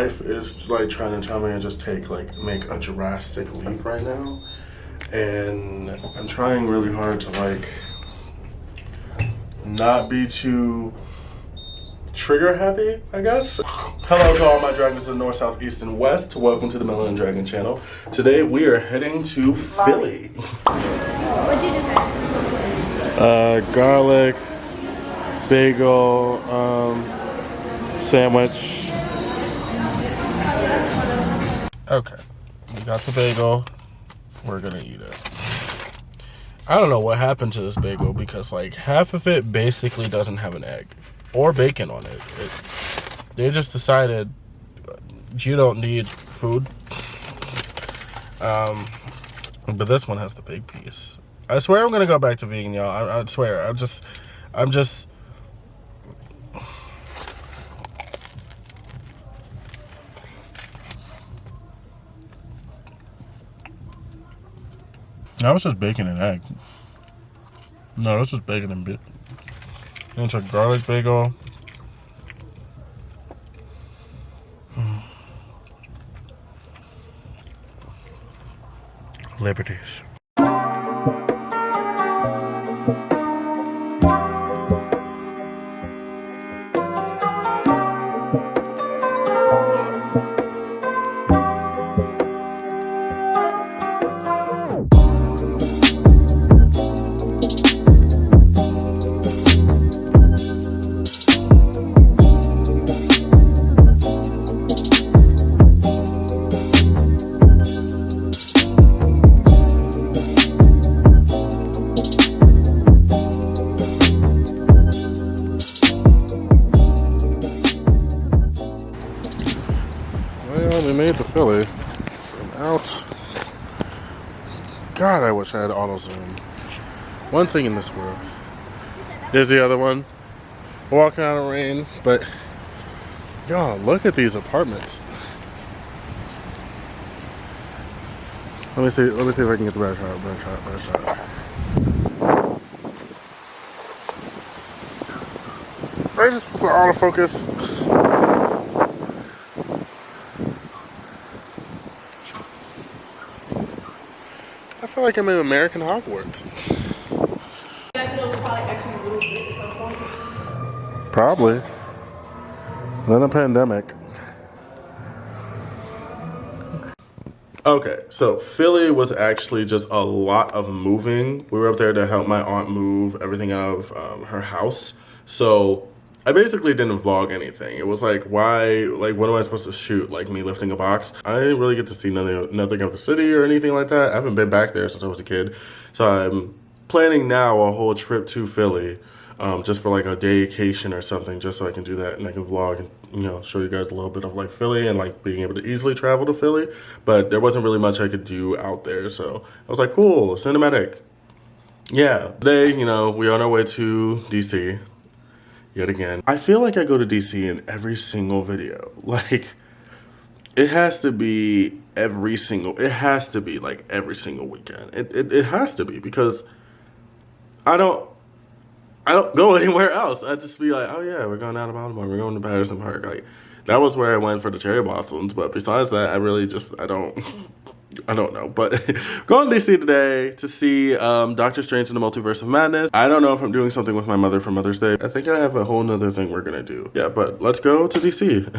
life is like trying to tell me to just make a drastic leap right now, and I'm trying really hard to like not be too trigger happy, I guess. Hello to all my dragons in the north, south, east, and west. Welcome to the Melanindragon channel. Today we are heading to Philly. What'd you decide? Garlic, bagel, sandwich. Okay, we got the bagel. We're gonna eat it. I don't know what happened to this bagel because like half of it basically doesn't have an egg or bacon on it. They just decided you don't need food. But this one has the big piece. I swear I'm gonna go back to vegan, y'all. I swear. I'm just. That was just bacon and egg. No, this was bacon and bit. And it's a garlic bagel. Liberties. Well, we made to Philly. So I'm out. God, I wish I had auto zoom. One thing in this world. Here's the other one. Walking out of rain, but y'all, look at these apartments. Let me see if I can get the better shot. I just put autofocus. I feel like I'm in American Hogwarts. Probably. Then a pandemic. Okay, so Philly was actually just a lot of moving. We were up there to help my aunt move everything out of her house. So I basically didn't vlog anything. It was like, why, like, what am I supposed to shoot? Like me lifting a box? I didn't really get to see nothing of the city or anything like that. I haven't been back there since I was a kid. So I'm planning now a whole trip to Philly, just for like a daycation or something, just so I can do that and I can vlog and, you know, show you guys a little bit of like Philly and like being able to easily travel to Philly. But there wasn't really much I could do out there. So I was like, cool, cinematic. Yeah, today, you know, we're on our way to DC. Yet again, I feel like I go to DC in every single video. Like, it has to be like every single weekend. It has to be because I don't go anywhere else. I just be like, oh yeah, we're going out of Baltimore. We're going to Patterson Park. Like, that was where I went for the cherry blossoms. But besides that, I really just, I don't know, but going to DC today to see Doctor Strange in the Multiverse of Madness. I don't know if I'm doing something with my mother for Mother's Day. I think I have a whole nother thing we're gonna do. Yeah, but let's go to DC.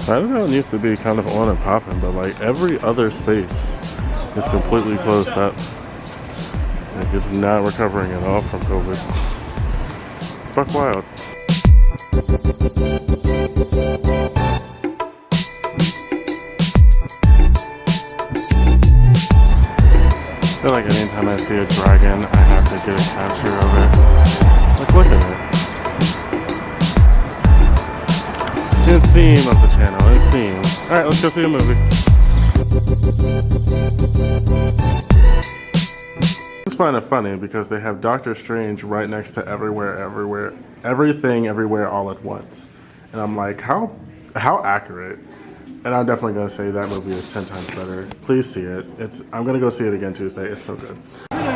I don't know, it used to be kind of on and popping, but like every other space is completely closed up. Like it's not recovering at all from COVID. Fuck wild. I feel like anytime I see a dragon, I have to get a capture of it. Like, look at it. In theme of the channel, in theme. Alright, let's go see a movie. It's find it funny because they have Doctor Strange right next to everything, everywhere, all at once. And I'm like, how accurate? And I'm definitely gonna say that movie is 10 times better. Please see it. I'm gonna go see it again Tuesday. It's so good. Start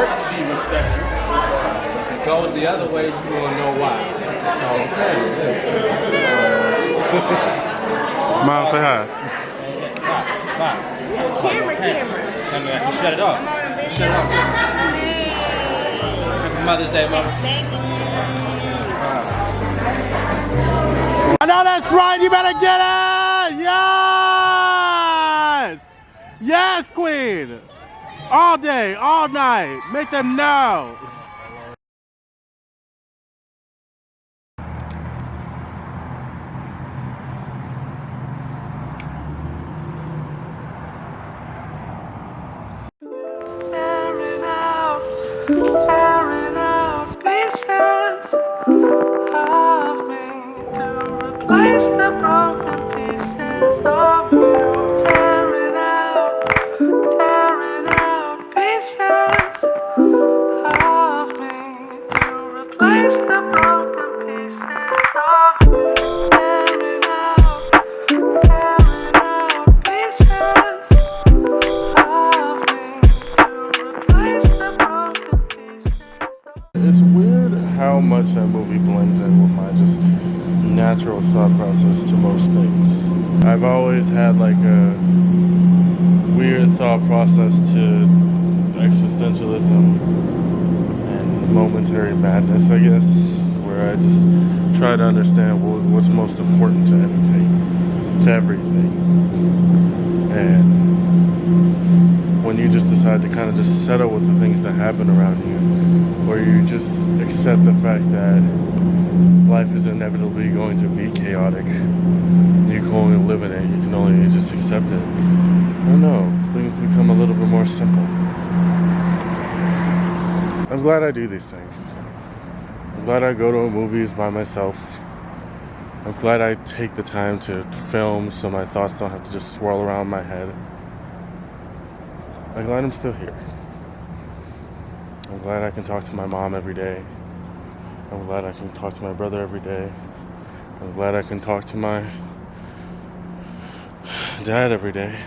to be respectful. If it goes the other way, you won't know why. So, okay. Mom, say hi. Bye. Camera. Shut it off. Shut it off. Happy Mother's Day, Mama. Thank you. I know that's right. You better get it. Yes. Yes, Queen. All day, all night. Make them know. Tearing out pieces of me to replace the broken pieces of you. Tearing out pieces of me to replace the broken pieces of you. Tearing out pieces of me to replace the broken pieces. It's weird how much that movie blends in with my just natural thought process to most things. I've always had like a weird thought process to existentialism and momentary madness, I guess, where I just try to understand what's most important to anything, to everything. And when you just decide to kind of just settle with the things that happen around you, or you just accept the fact that life is inevitably going to be chaotic, you can only live in it, you can only just accept it. I don't know, things become a little bit more simple. I'm glad I do these things. I'm glad I go to movies by myself. I'm glad I take the time to film so my thoughts don't have to just swirl around my head. I'm glad I'm still here. I'm glad I can talk to my mom every day. I'm glad I can talk to my brother every day. I'm glad I can talk to my dad every day.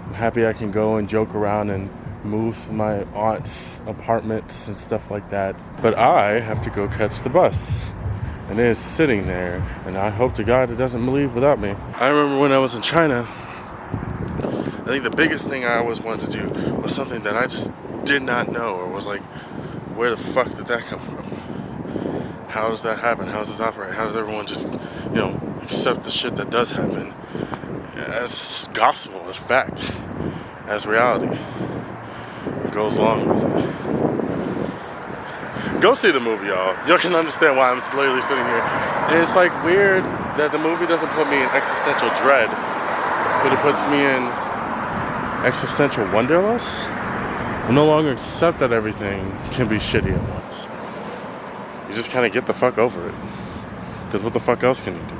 I'm happy I can go and joke around and move to my aunt's apartments and stuff like that. But I have to go catch the bus. And it is sitting there, and I hope to God it doesn't leave without me. I remember when I was in China, I think the biggest thing I always wanted to do was something that I just did not know, or was like, where the fuck did that come from? How does that happen? How does this operate? How does everyone just, accept the shit that does happen as gospel, as fact, as reality? It goes along with it. Go see the movie, y'all. Y'all can understand why I'm literally sitting here. It's like weird that the movie doesn't put me in existential dread, but it puts me in existential wonderlust. I no longer accept that everything can be shitty at once. You just kind of get the fuck over it. Because what the fuck else can you do?